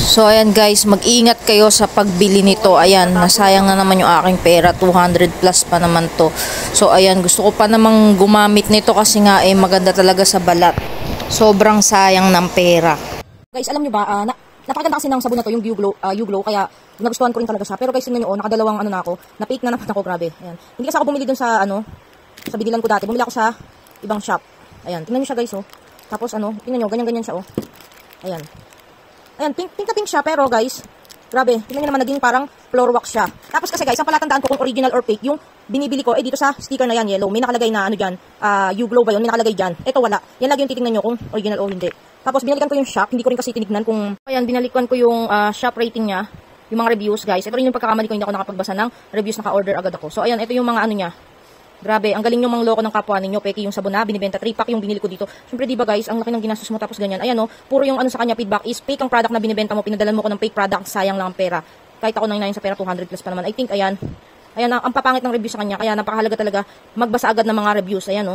So ayan guys, mag-ingat kayo sa pagbili nito. Ayan, nasayang na naman yung aking pera, 200 plus pa naman to. So ayan, gusto ko pa namang gumamit nito kasi nga maganda talaga sa balat. Sobrang sayang ng pera. Guys, alam nyo ba, napakaganda kasi ng sabon na to, yung U-Glow, kaya nagustuhan ko rin talaga siya. Pero guys, tingnan nyo, nakadalawang na ako, na-fake na naman ako, grabe. Ayan. Hindi kasi ako bumili dun sa, sa binilan ko dati. Bumili ako sa ibang shop. Ayan, tingnan nyo siya guys, oh. Tapos tingnan nyo, ganyan-ganyan siya, oh. Ayan. Ayan, pink na pink siya, pero guys, grabe, tingnan nyo naman, naging parang floor wax siya. Tapos kasi guys, ang palatandaan ko kung original or fake, yung binibili ko, dito sa sticker na yan, yellow, may nakalagay na dyan, U-Glow ba yun, may nakalagay dyan. Ito wala. Yan lagi yung titingnan nyo kung original o hindi. Tapos binalikan ko yung shop, hindi ko rin kasi tinignan kung, ayan, binalikan ko yung shop rating niya, yung mga reviews guys. Ito rin yung pagkakamali ko, hindi ako nakapagbasa ng reviews, naka-order agad ako. So ayan, ito yung mga niya. Grabe, ang galing yung mangloko ng kapwa ninyo. Peki yung sabon na binibenta, 3-pack yung binili ko dito. Siyempre, di ba guys, ang laki ng ginastos mo tapos ganyan. Ayan, puro yung sa kanya feedback is fake ang product na binibenta mo, pinadalan mo ko ng fake product, sayang lang ang pera. Kahit ako 99 sa pera, 200 plus pa naman. I think, ayan, ang papangit ng review sa kanya, kaya napakahalaga talaga magbasa agad ng mga reviews. Ayan,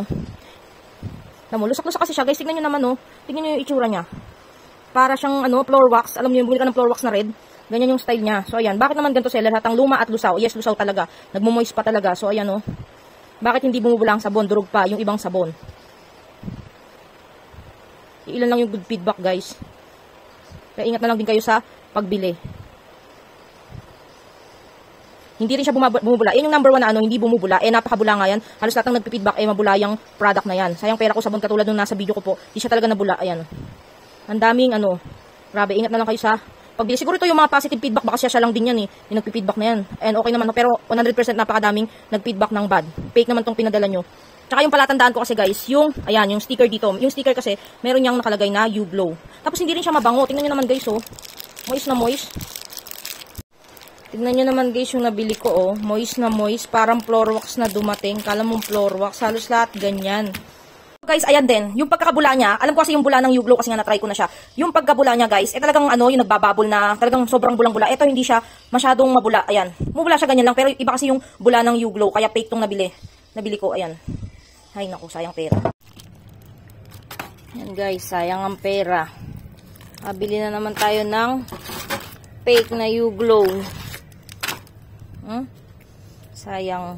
lusak-lusak kasi siya, guys. Tignan nyo naman, tignan nyo yung itsura niya. Para siyang, floor wax. Alam niyo yung bumili ka ng floor wax na red. Ganyan yung style niya. So, ayan, bakit naman ganito seller? Hatang luma at lusaw. Yes, lusaw talaga. Nagmumoist pa talaga. So, ayan, bakit hindi bumubula ang sabon? Durog pa yung ibang sabon. Ilan lang yung good feedback, guys. Kaya ingat na lang din kayo sa pagbili. Hindi rin siya bumubula. Yan yung number 1 na hindi bumubula. Napakabula nga yan. Halos lahat ng nagpi-feedback, mabula yung product na yan. Sayang pera ko sabon katulad nung nasa video ko po. Hindi siya talaga nabula. Ayan. Ang daming grabe, ingat na lang kayo sa pagbili. Siguro ito yung mga positive feedback, baka siya lang din yan yung nagpi-feedback na yan. And okay naman, pero 100% napakadaming nag-feedback ng bad. Fake naman tong pinadala nyo. Tsaka yung palatandaan ko kasi guys, yung sticker dito. Yung sticker kasi, meron niyang nakalagay na U-Glow. Tapos hindi rin siya mabango. Tingnan nyo naman guys, moist na moist. Tingnan nyo naman guys yung nabili ko, moist na moist. Parang floor wax na dumating. Kala mong floor wax, halos lahat ganyan. Guys, ayan din, yung pagkakabula niya, alam ko kasi yung bula ng U-Glow kasi nga na-try ko na siya. Yung pagkabula niya guys, talagang yung nagbababol na, talagang sobrang bulang-bula. Ito hindi siya masyadong mabula, ayan. Mabula siya ganyan lang, pero iba kasi yung bula ng U-Glow, kaya fake tong nabili. Nabili ko, ayan. Ay naku, sayang pera. Ayan guys, sayang ang pera. Bili na naman tayo ng fake na U-Glow. Sayang.